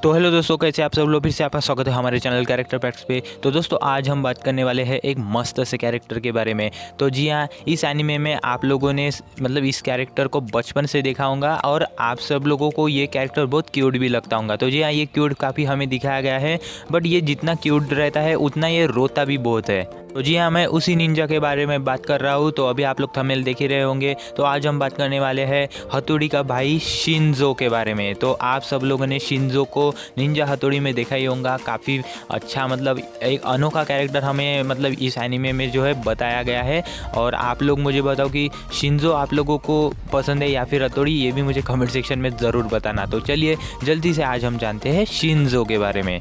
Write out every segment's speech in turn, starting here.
तो हेलो दोस्तों, कैसे आप सब लोग। फिर से आपका स्वागत है हमारे चैनल कैरेक्टर फैक्ट्स पे। तो दोस्तों आज हम बात करने वाले हैं एक मस्त से कैरेक्टर के बारे में। तो जी हाँ, इस एनिमे में आप लोगों ने मतलब इस कैरेक्टर को बचपन से देखा होगा और आप सब लोगों को ये कैरेक्टर बहुत क्यूट भी लगता होगा। तो जी हाँ, ये क्यूट काफ़ी हमें दिखाया गया है, बट ये जितना क्यूट रहता है उतना ये रोता भी बहुत है। तो जी हाँ, मैं उसी निंजा के बारे में बात कर रहा हूँ। तो अभी आप लोग थंबनेल देख ही रहे होंगे। तो आज हम बात करने वाले हैं हथौड़ी का भाई शिंजो के बारे में। तो आप सब लोगों ने शिंजो को निंजा हथौड़ी में देखा ही होगा। काफ़ी अच्छा मतलब एक अनोखा कैरेक्टर हमें मतलब इस एनिमे में जो है बताया गया है। और आप लोग मुझे बताओ कि शिंजो आप लोगों को पसंद है या फिर हथौड़ी, ये भी मुझे कमेंट सेक्शन में ज़रूर बताना। तो चलिए जल्दी से आज हम जानते हैं शिंजो के बारे में।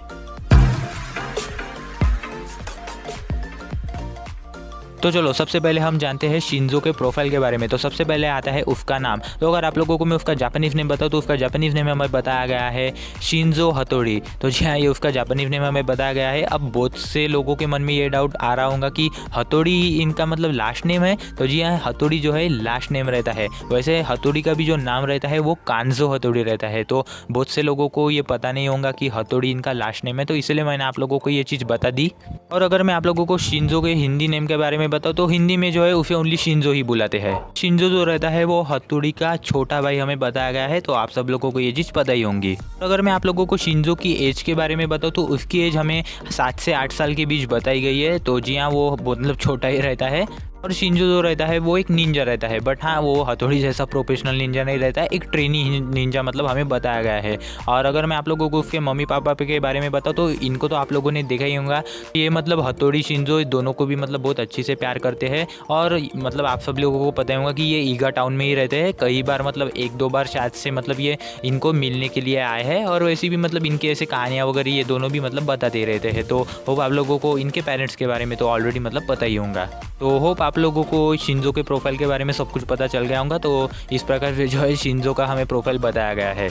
तो चलो सबसे पहले हम जानते हैं शिंजो के प्रोफाइल के बारे में। तो सबसे पहले आता है उसका नाम। तो अगर आप लोगों को मैं उसका जापानीज नेम बताऊँ तो उसका जापानीज नेम हमें बताया गया है शिंजो हथौड़ी। तो जी हाँ, ये उसका जापानीज नेम हमें बताया गया है। अब बहुत से लोगों के मन में ये डाउट आ रहा होगा कि हथौड़ी इनका मतलब लास्ट नेम है। तो जी हाँ, हथौड़ी जो है लास्ट नेम रहता है। वैसे हथौड़ी का भी जो नाम रहता है वो कांजो हथौड़ी रहता है। तो बहुत से लोगों को ये पता नहीं होगा कि हथौड़ी इनका लास्ट नेम है, तो इसलिए मैंने आप लोगों को ये चीज़ बता दी। और अगर मैं आप लोगों को शिंजो के हिंदी नेम के बारे में बताऊँ तो हिंदी में जो है उसे ओनली शिंजो ही बुलाते हैं। शिंजो जो रहता है वो हथौड़ी का छोटा भाई हमें बताया गया है। तो आप सब लोगों को ये चीज़ पता ही होंगी। अगर मैं आप लोगों को शिंजो की एज के बारे में बताऊँ तो उसकी एज हमें 7 से 8 साल के बीच बताई गई है। तो जी हाँ, वो मतलब छोटा ही रहता है। और शिंजो जो रहता है वो एक निंजा रहता है, बट हाँ वो हथौड़ी जैसा प्रोफेशनल निंजा नहीं रहता है, एक ट्रेनी निंजा मतलब हमें बताया गया है। और अगर मैं आप लोगों को उसके मम्मी पापा के बारे में बताऊँ तो इनको तो आप लोगों ने देखा ही होगा। ये मतलब हथौड़ी शिंजो दोनों को भी मतलब बहुत अच्छे से प्यार करते हैं। और मतलब आप सब लोगों को पता होगा कि ये ईगा टाउन में ही रहते हैं। कई बार मतलब 1-2 बार शायद से मतलब ये इनको मिलने के लिए आए हैं। और वैसे भी मतलब इनके ऐसे कहानियाँ वगैरह ये दोनों भी मतलब बताते रहते हैं। तो होप आप लोगों को इनके पेरेंट्स के बारे में तो ऑलरेडी मतलब पता ही होगा। तो होप आप लोगों को शिंजो के प्रोफाइल के बारे में सब कुछ पता चल गया होगा। तो इस प्रकार से जो है शिंजो का हमें प्रोफाइल बताया गया है।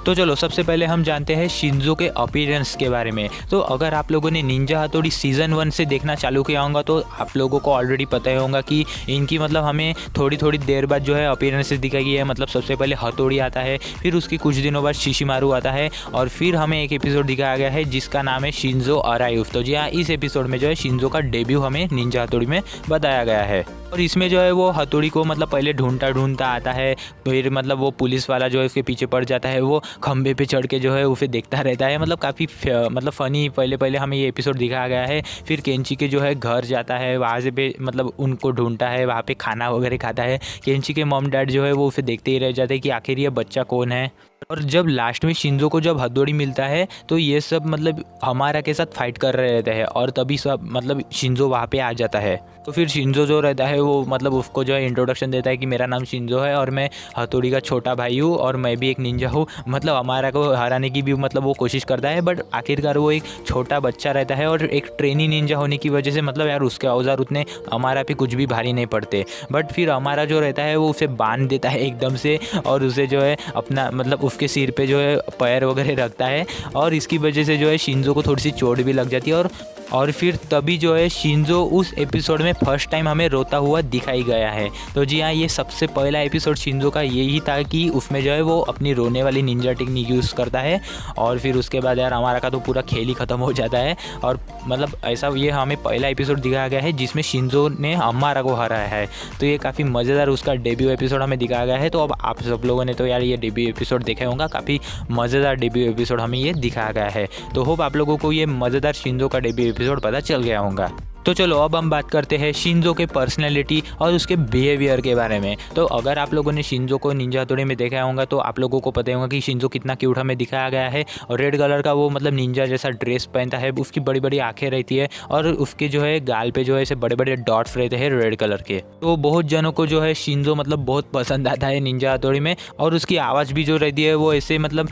तो चलो सबसे पहले हम जानते हैं शिंजो के अपीयरेंस के बारे में। तो अगर आप लोगों ने निंजा हथौड़ी सीज़न 1 से देखना चालू किया होगा तो आप लोगों को ऑलरेडी पता ही होगा कि इनकी मतलब हमें थोड़ी थोड़ी देर बाद जो है अपीयरेंसेस दिखाई गई है। मतलब सबसे पहले हथौड़ी आता है, फिर उसके कुछ दिनों बाद शिशिमारू आता है, और फिर हमें एक एपिसोड दिखाया गया है जिसका नाम है शिंजो अराइव। तो जी हाँ, इस एपिसोड में जो है शिंजो का डेब्यू हमें निंजा हथौड़ी में बताया गया है। और इसमें जो है वो हथौड़ी को मतलब पहले ढूंढता आता है, फिर मतलब वो पुलिस वाला जो है उसके पीछे पड़ जाता है, वो खंबे पे चढ़ के जो है उसे देखता रहता है। मतलब काफ़ी मतलब फ़नी पहले हमें ये एपिसोड दिखाया गया है। फिर केंची के जो है घर जाता है, वहाँ से पे मतलब उनको ढूंढता है, वहाँ पे खाना वगैरह खाता है। केंची के मॉम डैड जो है वो उसे देखते ही रह जाते हैं कि आखिर ये बच्चा कौन है। और जब लास्ट में शिंजो को जब हथौड़ी मिलता है तो ये सब मतलब हमारा के साथ फाइट कर रहे रहते हैं, और तभी सब मतलब शिंजो वहाँ पे आ जाता है। तो फिर शिंजो जो रहता है वो मतलब उसको जो है इंट्रोडक्शन देता है कि मेरा नाम शिंजो है और मैं हथौड़ी का छोटा भाई हूँ और मैं भी एक निंजा हूँ। मतलब हमारा को हराने की भी मतलब वो कोशिश करता है, बट आखिरकार वो एक छोटा बच्चा रहता है और एक ट्रेनी निंजा होने की वजह से मतलब यार उसके औजार उतने हमारा पे कुछ भी भारी नहीं पड़ते। बट फिर हमारा जो रहता है वो उसे बांध देता है एकदम से, और उसे जो है अपना मतलब उसके सिर पे जो है पैर वगैरह रखता है, और इसकी वजह से जो है शिंजो को थोड़ी सी चोट भी लग जाती है। और फिर तभी जो है शिंजो उस एपिसोड में फर्स्ट टाइम हमें रोता हुआ दिखाई गया है। तो जी हाँ, ये सबसे पहला एपिसोड शिंजो का यही था कि उसमें जो है वो अपनी रोने वाली निंजा टेक्निक यूज़ करता है, और फिर उसके बाद यार हमारा का तो पूरा खेल ही ख़त्म हो जाता है। और मतलब ऐसा ये हमें पहला एपिसोड दिखाया गया है जिसमें शिंजो ने हमारा को हराया है। तो ये काफ़ी मज़ेदार उसका डेब्यू एपिसोड हमें दिखाया गया है। तो अब आप सब लोगों ने तो यार ये डेब्यू एपिसोड देखा होगा, काफ़ी मज़ेदार डेब्यू एपिसोड हमें ये दिखाया गया है। तो होप आप लोगों को ये मज़ेदार शिंजो का डेब्यू एपिसोड पता चल गया होगा। तो चलो अब हम बात करते हैं शिंजो के पर्सनैलिटी और उसके बिहेवियर के बारे में। तो अगर आप लोगों ने शिंजो को निंजा हथौड़ी में देखा होगा तो आप लोगों को पता होगा कि शिंजो कितना क्यूट हमें दिखाया गया है। और रेड कलर का वो मतलब निंजा जैसा ड्रेस पहनता है, उसकी बड़ी बड़ी आंखें रहती है, और उसके जो है गाल पे जो है ऐसे बड़े बड़े डॉट्स रहते हैं रेड कलर के। तो बहुत जनों को जो है शिंजो मतलब बहुत पसंद आता है निंजा हथौड़ी में। और उसकी आवाज़ भी जो रहती है वो ऐसे मतलब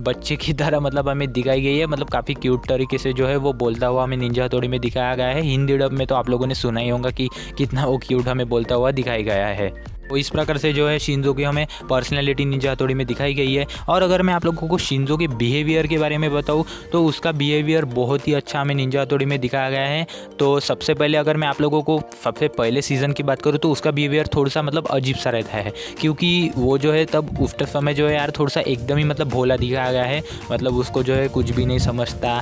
बच्चे की तरह मतलब हमें दिखाई गई है। मतलब काफ़ी क्यूट तरीके से जो है वो बोलता हुआ हमें निंजा हथौड़ी में दिखाया गया है। हिंदी डब में तो आप लोगों ने सुना ही होगा कि कितना वो क्यूट हमें बोलता हुआ दिखाया गया है। तो इस प्रकार से जो है शिंजो की हमें पर्सनैलिटी निंजा हथौड़ी में दिखाई गई है। और अगर मैं आप लोगों को शिंजो के बिहेवियर के बारे में बताऊँ तो उसका बिहेवियर बहुत ही अच्छा हमें निंजा हथौड़ी में दिखाया गया है। तो सबसे पहले अगर मैं आप लोगों को सबसे पहले सीज़न की बात करूँ तो उसका बिहेवियर थोड़ा सा मतलब अजीब सा रहता है, क्योंकि वो जो है तब उस समय जो है यार थोड़ा सा एकदम ही मतलब भोला दिखाया गया है। मतलब उसको जो है कुछ भी नहीं समझता,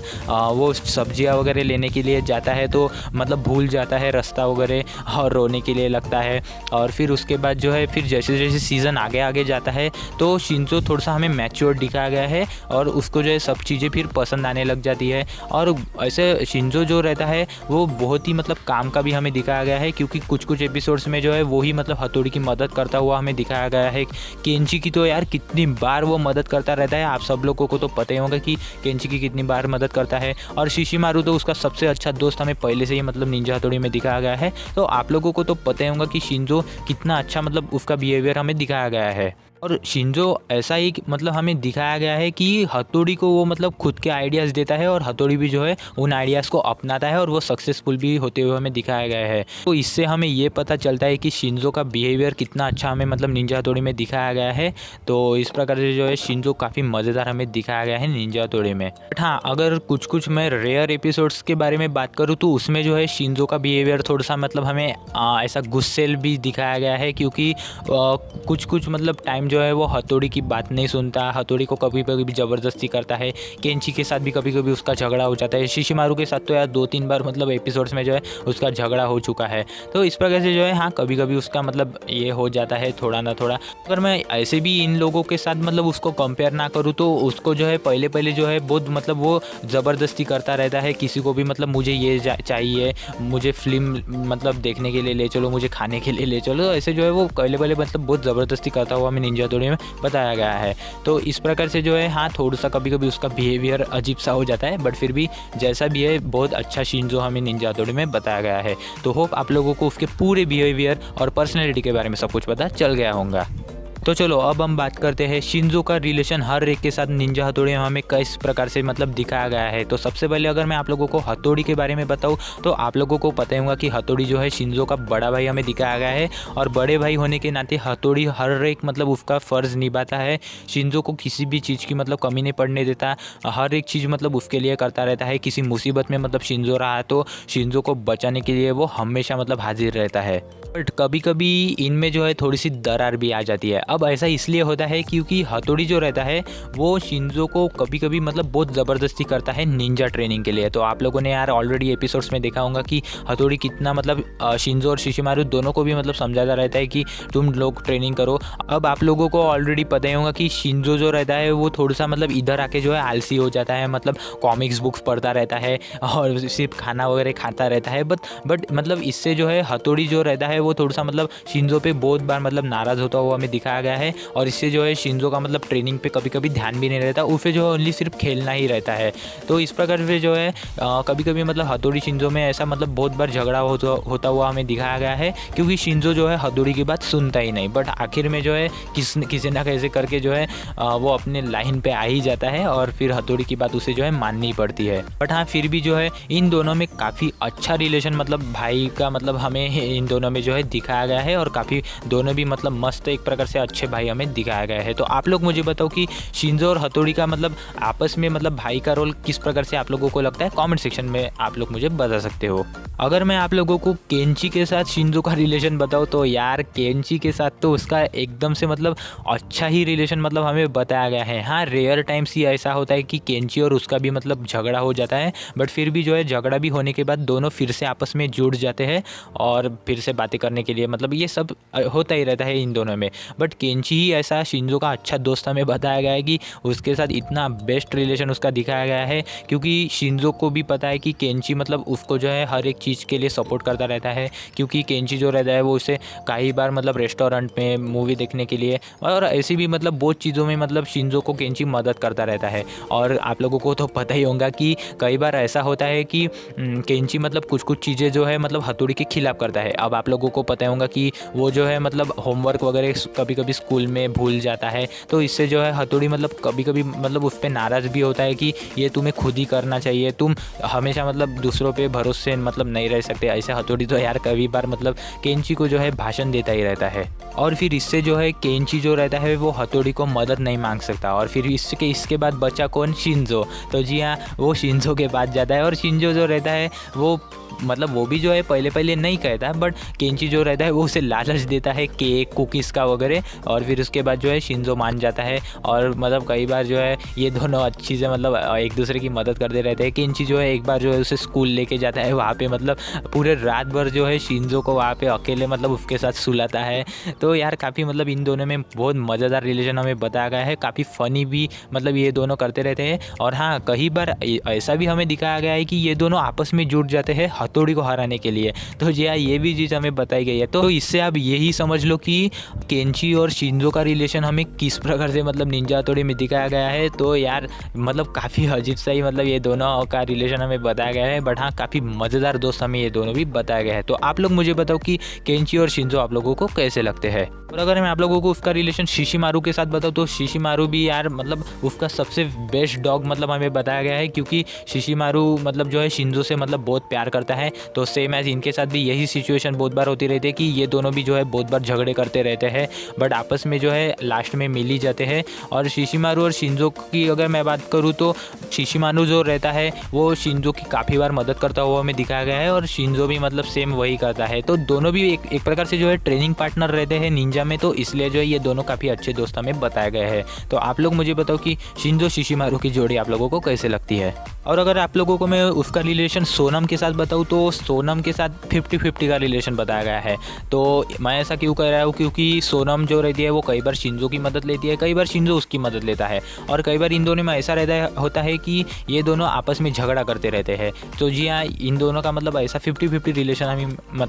वो सब्जियाँ वगैरह लेने के लिए जाता है तो मतलब भूल जाता है रास्ता वगैरह और रोने के लिए लगता है। और फिर उसके बाद जो है फिर जैसे जैसे सीज़न आगे आगे जाता है तो शिंजो थोड़ा सा हमें मैच्योर दिखाया गया है और उसको जो है सब चीज़ें फिर पसंद आने लग जाती है। और ऐसे शिंजो जो रहता है वो बहुत ही मतलब काम का भी हमें दिखाया गया है, क्योंकि कुछ कुछ एपिसोड्स में जो है वो ही मतलब हथौड़ी की मदद करता हुआ हमें दिखाया गया है। केंची की तो यार कितनी बार वो मदद करता रहता है, आप सब लोगों को तो पता ही होगा कि केंची की कितनी बार मदद करता है। और शिशिमारू तो उसका सबसे अच्छा दोस्त हमें पहले से ही मतलब निंजा हथौड़ी में दिखाया गया है। तो आप लोगों को तो पता ही होगा कि शिंजो कितना अच्छा मतलब उसका बिहेवियर हमें दिखाया गया है। और शिंजो ऐसा ही मतलब हमें दिखाया गया है कि हथौड़ी को वो मतलब खुद के आइडियाज़ देता है और हथौड़ी भी जो है उन आइडियाज़ को अपनाता है और वो सक्सेसफुल भी होते हुए हमें दिखाया गया है। तो इससे हमें ये पता चलता है कि शिंजो का बिहेवियर कितना अच्छा हमें मतलब निंजा हथौड़ी में दिखाया गया है। तो इस प्रकार से जो है शिंजो काफ़ी मज़ेदार हमें दिखाया गया है निंजा हथौड़ी में। बट हाँ, अगर कुछ कुछ मैं रेयर एपिसोड्स के बारे में बात करूँ तो उसमें जो है शिंजो का बिहेवियर थोड़ा सा मतलब हमें ऐसा गुस्सेल भी दिखाया गया है, क्योंकि कुछ कुछ मतलब टाइम जो है वो हथौड़ी की बात नहीं सुनता, हथौड़ी को कभी कभी भी ज़बरदस्ती करता है। केंची के साथ भी कभी कभी उसका झगड़ा हो जाता है। शिशिमारू के साथ तो यार 2-3 बार मतलब एपिसोड्स में जो है उसका झगड़ा हो चुका है। तो इस प्रकार से जो है हाँ कभी कभी उसका मतलब ये हो जाता है थोड़ा ना थोड़ा। अगर मैं ऐसे भी इन लोगों के साथ मतलब उसको कंपेयर ना करूँ तो उसको जो है पहले पहले जो है बहुत मतलब वो ज़बरदस्ती करता रहता है किसी को भी, मतलब मुझे ये चाहिए, मुझे फिल्म मतलब देखने के लिए ले चलो, मुझे खाने के लिए ले चलो। तो ऐसे जो है वो पहले पहले मतलब बहुत ज़बरदस्ती करता हुआ हमें निंजा हथौड़ी में बताया गया है। तो इस प्रकार से जो है हाँ थोड़ा सा कभी कभी उसका बिहेवियर अजीब सा हो जाता है, बट फिर भी जैसा भी है बहुत अच्छा शिंजो हमें निंजा हथौड़ी में बताया गया है। तो होप आप लोगों को उसके पूरे बिहेवियर और पर्सनैलिटी के बारे में सब कुछ पता चल गया होगा। तो चलो अब हम बात करते हैं शिंजो का रिलेशन हर एक के साथ निंजा हथौड़ी में हमें किस प्रकार से मतलब दिखाया गया है। तो सबसे पहले अगर मैं आप लोगों को हथौड़ी के बारे में बताऊं तो आप लोगों को पता ही होगा कि हथौड़ी जो है शिंजो का बड़ा भाई हमें दिखाया गया है और बड़े भाई होने के नाते हथौड़ी हर एक मतलब उसका फ़र्ज़ निभाता है। शिंजो को किसी भी चीज़ की मतलब कमी नहीं पड़ने देता, हर एक चीज़ मतलब उसके लिए करता रहता है। किसी मुसीबत में मतलब शिंजो रहा तो शिंजो को बचाने के लिए वो हमेशा मतलब हाजिर रहता है। बट कभी कभी इनमें जो है थोड़ी सी दरार भी आ जाती है। अब ऐसा इसलिए होता है क्योंकि हथौड़ी जो रहता है वो शिंजो को कभी कभी मतलब बहुत ज़बरदस्ती करता है निंजा ट्रेनिंग के लिए। तो आप लोगों ने यार ऑलरेडी एपिसोड्स में देखा होगा कि हथौड़ी कितना मतलब शिंजो और शिशिमारू दोनों को भी मतलब समझाता रहता है कि तुम लोग ट्रेनिंग करो। अब आप लोगों को ऑलरेडी पता ही होगा कि शिंजो जो रहता है वो थोड़ा सा मतलब इधर आके जो है आलसी हो जाता है, मतलब कॉमिक्स बुक्स पढ़ता रहता है और सिर्फ खाना वगैरह खाता रहता है। बट मतलब इससे जो है हथौड़ी जो रहता है वो थोड़ा सा मतलब शिंजो पे बहुत बार मतलब नाराज़ होता हुआ हमें दिखाया गया है और इससे जो है शिंजो का मतलब ट्रेनिंग पे कभी कभी ध्यान भी नहीं रहता, उसे जो है ओनली सिर्फ खेलना ही रहता है। तो इस प्रकार से जो है कभी कभी मतलब हथौड़ी शिंजो में ऐसा मतलब बहुत बार झगड़ा होता हुआ हमें दिखाया गया है, क्योंकि शिंजो जो है हथौड़ी की बात सुनता ही नहीं। बट आखिर में जो है किसी ना कैसे करके जो है वो अपने लाइन पे आ ही जाता है और फिर हथौड़ी की बात उसे जो है माननी पड़ती है। बट हाँ फिर भी जो है इन दोनों में काफ़ी अच्छा रिलेशन मतलब भाई का मतलब हमें इन दोनों में जो है दिखाया गया है और काफ़ी दोनों भी मतलब मस्त एक प्रकार से अच्छे भाई हमें दिखाया गया है। तो आप लोग मुझे बताओ कि शिंजो और हथौड़ी का मतलब आपस में मतलब भाई का रोल किस प्रकार से आप लोगों को लगता है, कमेंट सेक्शन में आप लोग मुझे बता सकते हो। अगर मैं आप लोगों को केंची के साथ शिंजो का रिलेशन बताऊँ तो यार केंची के साथ तो उसका एकदम से मतलब अच्छा ही रिलेशन मतलब हमें बताया गया है। हाँ रेयर टाइम्स ही ऐसा होता है कि केंची और उसका भी मतलब झगड़ा हो जाता है, बट फिर भी जो है झगड़ा भी होने के बाद दोनों फिर से आपस में जुड़ जाते हैं और फिर से बातें करने के लिए मतलब ये सब होता ही रहता है इन दोनों में। बट केंची ही ऐसा शिंजो का अच्छा दोस्त हमें बताया गया है कि उसके साथ इतना बेस्ट रिलेशन उसका दिखाया गया है, क्योंकि शिंजो को भी पता है कि केंची मतलब उसको जो है हर एक चीज़ के लिए सपोर्ट करता रहता है। क्योंकि केंची जो रहता है वो उसे कई बार मतलब रेस्टोरेंट में मूवी देखने के लिए और ऐसी भी मतलब बहुत चीज़ों में मतलब शिंजो को केंची मदद करता रहता है। और आप लोगों को तो पता ही होगा कि कई बार ऐसा होता है कि केंची मतलब कुछ कुछ चीज़ें जो है मतलब हथौड़ी के खिलाफ करता है। अब आप लोगों को पता होगा कि वो जो है मतलब होमवर्क वगैरह कभी कभी कभी स्कूल में भूल जाता है। तो इससे जो है हथौड़ी मतलब कभी कभी मतलब उस पर नाराज़ भी होता है कि ये तुम्हें खुद ही करना चाहिए, तुम हमेशा मतलब दूसरों पे भरोसे मतलब नहीं रह सकते। ऐसे हथौड़ी तो यार कभी बार मतलब केंची को जो है भाषण देता ही रहता है। और फिर इससे जो है केंची जो रहता है वो हथौड़ी को मदद नहीं मांग सकता। और फिर इसके बाद बचा कौन? शिंजो। तो जी हाँ, वो शिंजो के पास जाता है और शिंजो जो रहता है वो मतलब वो भी जो है पहले नहीं कहता, बट केंची जो रहता है वो उसे लालच देता है केक कुकीज़ का वगैरह। और फिर उसके बाद जो है शिंजो मान जाता है। और मतलब कई बार जो है ये दोनों अच्छी से मतलब एक दूसरे की मदद करते रहते हैं। केंची जो है एक बार जो है उसे स्कूल लेके जाता है, वहाँ पे मतलब पूरे रात भर जो है शिंजो को वहाँ पे अकेले मतलब उसके साथ सुलाता है। तो यार काफ़ी मतलब इन दोनों में बहुत मज़ेदार रिलेशन हमें बताया गया है, काफ़ी फ़नी भी मतलब ये दोनों करते रहते हैं। और हाँ, कई बार ऐसा भी हमें दिखाया गया है कि ये दोनों आपस में जुट जाते हैं हथौड़ी को हराने के लिए। तो जी हाँ, ये भी चीज़ हमें बताई गई है। तो इससे आप यही समझ लो कि केंची और शिंजो का रिलेशन हमें किस प्रकार से मतलब निंजा हथौड़ी में दिखाया गया है। तो यार मतलब काफ़ी अजीब सा ही मतलब ये दोनों का रिलेशन हमें बताया गया है, बट हाँ काफ़ी मज़ेदार दोस्त हमें ये दोनों भी बताया गया है। तो आप लोग मुझे बताओ कि केंची और शिंजो आप लोगों को कैसे लगते हैं। और अगर मैं आप लोगों को उसका रिलेशन शिशिमारू के साथ बताऊँ तो शिशिमारू भी यार मतलब उसका सबसे बेस्ट डॉग मतलब हमें बताया गया है, क्योंकि शिशिमारू मतलब जो है शिंजो से मतलब बहुत प्यार करता है। तो सेम एज इनके साथ भी यही सिचुएशन बहुत बार होती रहती है कि ये दोनों भी जो है बहुत बार झगड़े करते रहते हैं, बट आपस में जो है लास्ट में मिल ही जाते हैं। और शिशिमारू और शिंजो की अगर मैं बात करूँ तो शिशिमारू जो रहता है वो शिंजो की काफ़ी बार मदद करता हुआ हमें दिखाया गया है, और शिंजो भी मतलब सेम वही करता है। तो दोनों भी एक प्रकार से जो है ट्रेनिंग पार्टनर रहते हैं निंजा में, तो इसलिए जो है ये दोनों काफ़ी अच्छे दोस्त हमें बताए गए हैं। तो आप लोग मुझे बताओ कि शिंजो शिशिमारू की जोड़ी आप लोगों को कैसे लगती है। और अगर आप लोगों को मैं उसका रिलेशन सोनम के साथ बताऊँ तो सोनम के साथ 50-50 का रिलेशन बताया गया है। तो मैं ऐसा क्यों कह रहा हूँ, क्योंकि सोनम जो रहती है वो कई बार शिंजो की मदद लेती है, कई बार शिंजो उसकी मदद लेता है, और कई बार इन दोनों में ऐसा होता है कि ये दोनों आपस में झगड़ा करते रहते हैं। तो जी हाँ, इन दोनों का मतलब ऐसा 50-50 रिलेशन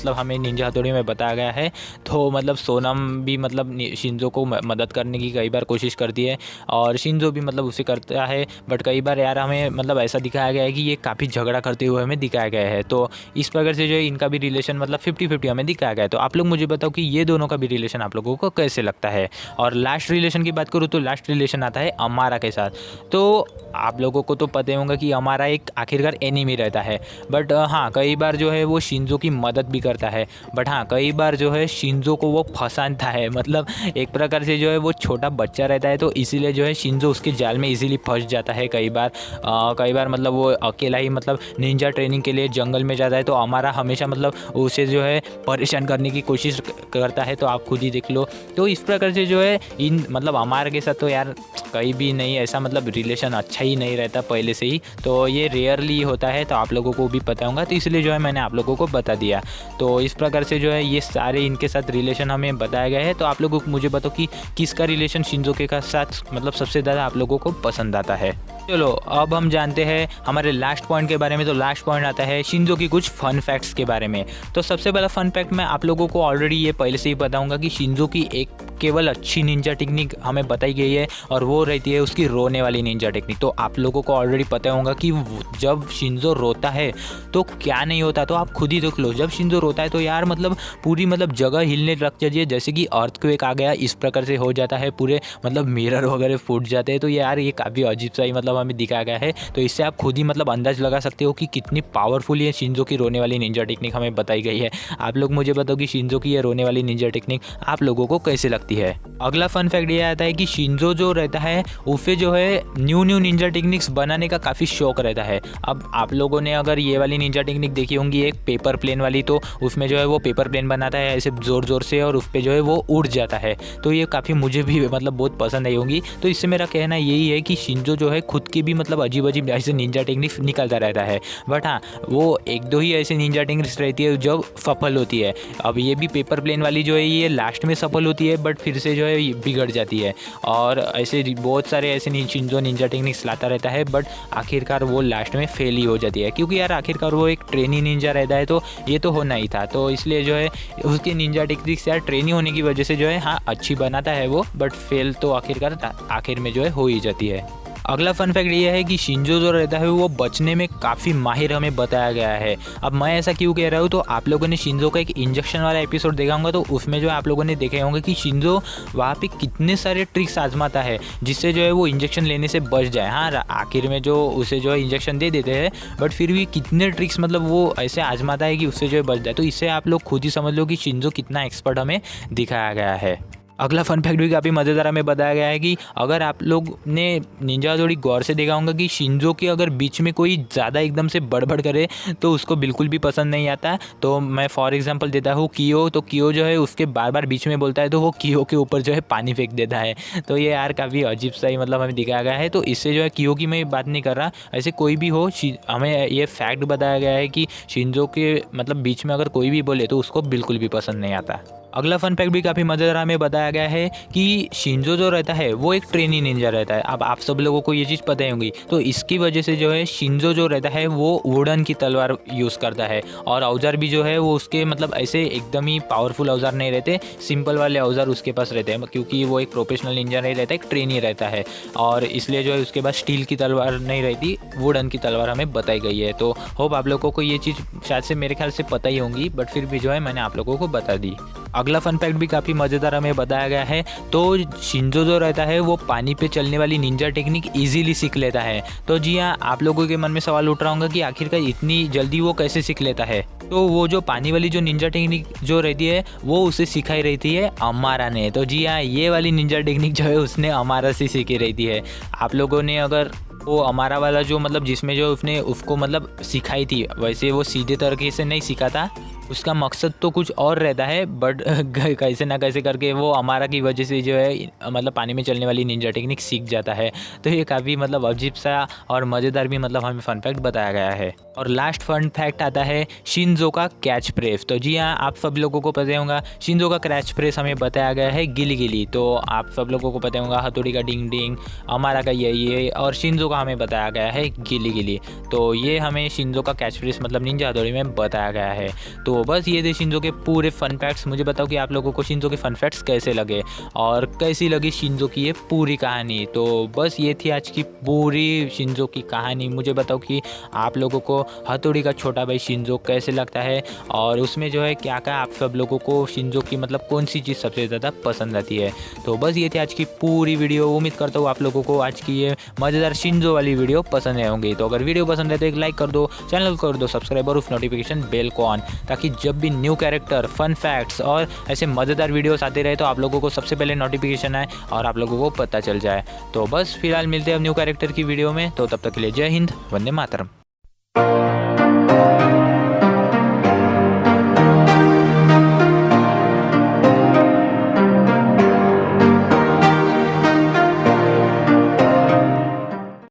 हमें निंजा हथौड़ी में बताया गया है। तो मतलब सोनम भी मतलब शिंजो को मदद करने की कई बार कोशिश करती है, और शिंजो भी मतलब उसे करता है, बट कई बार यार हमें मतलब ऐसा दिखाया गया है कि ये काफ़ी झगड़ा करते हुए हमें दिखाया गया है। तो इस प्रकार से जो है इनका भी रिलेशन मतलब 50-50 हमें दिखाया गया है। तो आप लोग मुझे बताओ कि ये दोनों का भी रिलेशन आप लोगों को कैसे लगता है। और लास्ट रिलेशन की बात करूँ तो लास्ट रिलेशन आता है अमारा के साथ। तो आप लोगों को तो पता ही होगा कि अमारा एक आखिरकार एनिमी रहता है, बट हाँ कई बार जो है वो शिंजो की मदद भी करता है, बट हाँ कई बार जो है शिंजो को वो फंसाता है। मतलब एक प्रकार से जो है वो छोटा बच्चा रहता है, तो इसीलिए जो है शिंजो उसके जाल में इजीली फंस जाता है। कई बार मतलब वो अकेला ही मतलब निंजा ट्रेनिंग के लिए जंगल में जाता है, तो हमारा हमेशा मतलब उसे जो है परेशान करने की कोशिश करता है। तो आप खुद ही देख लो। तो इस प्रकार से जो है इन मतलब हमारे के साथ तो यार कहीं भी नहीं ऐसा मतलब रिलेशन अच्छा ही नहीं रहता पहले से ही, तो ये रेयरली होता है। तो आप लोगों को भी पता होगा, तो इसलिए जो है मैंने आप लोगों को बता दिया। तो इस प्रकार से जो है ये सारे इनके साथ रिलेशन हमें बताया गया है। तो आप लोगों को मुझे बताओ कि किसका रिलेशन शिंजो के साथ मतलब सबसे ज़्यादा आप लोगों को पसंद आता है। चलो अब हम जानते हैं हमारे लास्ट पॉइंट के बारे में। तो लास्ट पॉइंट आता है शिंजो की कुछ फन फैक्ट्स के बारे में। तो सबसे पहला फन फैक्ट मैं आप लोगों को ऑलरेडी ये पहले से ही बताऊंगा कि शिंजो की एक केवल अच्छी निंजा टेक्निक हमें बताई गई है, और वो रहती है उसकी रोने वाली निंजा टेक्निक। तो आप लोगों को ऑलरेडी पता होगा कि जब शिंजो रोता है तो क्या नहीं होता। तो आप खुद ही देख लो, जब शिंजो रोता है तो यार मतलब पूरी मतलब जगह हिलने लग जाती है, जैसे कि अर्थक्वेक आ गया इस प्रकार से हो जाता है, पूरे मतलब मिरर वगैरह फूट जाते हैं। तो यार ये काफ़ी अजीब सा ही मतलब हमें दिखाया गया है। तो इससे आप खुद ही मतलब अंदाज लगा सकते हो कि कितनी पावरफुल ये शिंजो की रोने वाली निंजा टेक्निक हमें बताई गई है। आप लोग मुझे बताओ कि शिंजो की ये रोने वाली निंजा टेक्निक आप लोगों को कैसे लगती है। अगला फन फैक्ट ये आता है कि शिंजो जो रहता है उसे जो है न्यू निंजा टेक्निक्स बनाने का काफ़ी शौक रहता है। अब आप लोगों ने अगर ये वाली निंजा टेक्निक देखी होंगी एक पेपर प्लेन वाली, तो उसमें जो है वो पेपर प्लेन बनाता है ऐसे ज़ोर ज़ोर से, और उस पर जो है वो उड़ जाता है। तो ये काफ़ी मुझे भी मतलब बहुत पसंद आई होंगी। तो इससे मेरा कहना यही है कि शिंजो जो है खुद की भी मतलब अजीब अजीब ऐसे निंजा टेक्निक्स निकलता रहता है, बट हाँ वो एक दो ही ऐसे निंजा टेक्निक्स रहती है जो सफल होती है। अब ये भी पेपर प्लेन वाली जो है ये लास्ट में सफल होती है, बट फिर से जो है बिगड़ जाती है। और ऐसे बहुत सारे ऐसे शिंजो निंजा टेक्निक्स लाता रहता है, बट आखिरकार वो लास्ट में फेल ही हो जाती है, क्योंकि यार आखिरकार वो एक ट्रेनी निंजा रहता है, तो ये तो होना ही था। तो इसलिए जो है उसकी निंजा टेक्निक्स यार ट्रेनी होने की वजह से जो है हाँ अच्छी बनाता है वो, बट फेल तो आखिरकार आखिर में जो है हो ही जाती है। अगला फन फैक्ट ये है कि शिंजो जो रहता है वो बचने में काफ़ी माहिर हमें बताया गया है। अब मैं ऐसा क्यों कह रहा हूँ, तो आप लोगों ने शिंजो का एक इंजेक्शन वाला एपिसोड देखा होगा, तो उसमें जो है आप लोगों ने देखे होंगे कि शिंजो वहाँ पे कितने सारे ट्रिक्स आजमाता है जिससे जो है वो इंजेक्शन लेने से बच जाए। हाँ, आखिर में जो उसे जो है इंजेक्शन दे देते हैं, बट फिर भी कितने ट्रिक्स मतलब वो ऐसे आजमाता है कि उससे जो है बच जाए। तो इससे आप लोग खुद ही समझ लो कि शिंजो कितना एक्सपर्ट हमें दिखाया गया है। अगला फन फैक्ट भी काफ़ी मज़ेदार हमें बताया गया है कि अगर आप लोग ने निंजा हथौड़ी गौर से देखा होगा कि शिंजो के अगर बीच में कोई ज़्यादा एकदम से बड़बड़ करे तो उसको बिल्कुल भी पसंद नहीं आता। तो मैं फॉर एग्जांपल देता हूँ कियो, तो कियो जो है उसके बार बार बीच में बोलता है तो वो कियो के ऊपर जो है पानी फेंक देता है। तो ये यार काफ़ी अजीब सा ही मतलब हमें दिखाया गया है। तो इससे जो है कियो की मैं बात नहीं कर रहा, ऐसे कोई भी हो, हमें ये फैक्ट बताया गया है कि शिंजो के मतलब बीच में अगर कोई भी बोले तो उसको बिल्कुल भी पसंद नहीं आता। अगला फन फैक्ट भी काफ़ी मज़ेदार हमें बताया गया है कि शिंजो जो रहता है वो एक ट्रेनी निंजा रहता है। अब आप सब लोगों को ये चीज़ पता ही होगी, तो इसकी वजह से जो है शिंजो जो रहता है वो वुडन की तलवार यूज़ करता है, और औजार भी जो है वो उसके मतलब ऐसे एकदम ही पावरफुल औजार नहीं रहते, सिंपल वाले औजार उसके पास रहते हैं, क्योंकि वो एक प्रोफेशनल निंजा नहीं रहता, एक ट्रेनी रहता है, और इसलिए जो है उसके पास स्टील की तलवार नहीं रहती, वुडन की तलवार हमें बताई गई है। तो होप आप लोगों को ये चीज़ शायद से मेरे ख्याल से पता ही होंगी, बट फिर भी जो है मैंने आप लोगों को बता दी। अगला फन फैक्ट भी काफ़ी मज़ेदार हमें बताया गया है। तो शिंजो जो रहता है वो पानी पे चलने वाली निंजा टेक्निक इजीली सीख लेता है। तो जी हाँ, आप लोगों के मन में सवाल उठ रहा होगा कि आखिरकार इतनी जल्दी वो कैसे सीख लेता है। तो वो जो पानी वाली जो निंजा टेक्निक जो रहती है वो उसे सिखाई रहती है अमारा ने। तो जी हाँ, ये वाली निंजा टेक्निक जो है उसने अमारा से सीखी रहती है। आप लोगों ने अगर वो अमारा वाला जो मतलब जिसमें जो उसने उसको मतलब सिखाई थी, वैसे वो सीधे तरीके से नहीं सीखा था, उसका मकसद तो कुछ और रहता है, बट कैसे ना कैसे करके वो अमारा की वजह से जो है मतलब पानी में चलने वाली निंजा टेक्निक सीख जाता है। तो ये काफ़ी मतलब अजीब सा और मज़ेदार भी मतलब हमें फन फैक्ट बताया गया है। और लास्ट फन फैक्ट आता है शिंजो का कैच प्रेस। तो जी हाँ, आप सब लोगों को पता होगा शिंजो का कैच प्रेस हमें बताया गया है गिली गिली। तो आप सब लोगों को पता होगा हथौड़ी का डिंग डिंग, अमारा का ये और शिंजो का हमें बताया गया है गिली गिली। तो ये हमें शिंजो का कैच प्रेस मतलब निंजा हथौड़ी में बताया गया है। तो बस ये थे शिंजो के पूरे फन फैक्ट्स। मुझे बताओ कि आप लोगों को शिंजो के फन फैक्ट्स कैसे लगे और कैसी लगी शिंजो की ये पूरी कहानी। तो बस ये थी आज की पूरी शिंजो की कहानी। मुझे बताओ कि आप लोगों को हथौड़ी का छोटा भाई शिंजो कैसे लगता है, और उसमें जो है क्या क्या आप सब लोगों को शिंजो की मतलब कौन सी चीज़ सबसे ज़्यादा पसंद आती है। तो बस ये थी आज की पूरी वीडियो। उम्मीद करता हूँ आप लोगों को आज की ये मज़ेदार शिंजो वाली वीडियो पसंद आई होंगी। तो अगर वीडियो पसंद है तो एक लाइक कर दो, चैनल कर दो सब्सक्राइब और उस नोटिफिकेशन बेल को ऑन, ताकि जब भी न्यू कैरेक्टर, फन फैक्ट्स और ऐसे मज़ेदार वीडियोस आते रहे तो आप लोगों को सबसे पहले नोटिफिकेशन आए और आप लोगों को पता चल जाए। तो बस फिलहाल मिलते हैं अब न्यू कैरेक्टर की वीडियो में। तो तब तक के लिए जय हिंद, वंदे मातरम।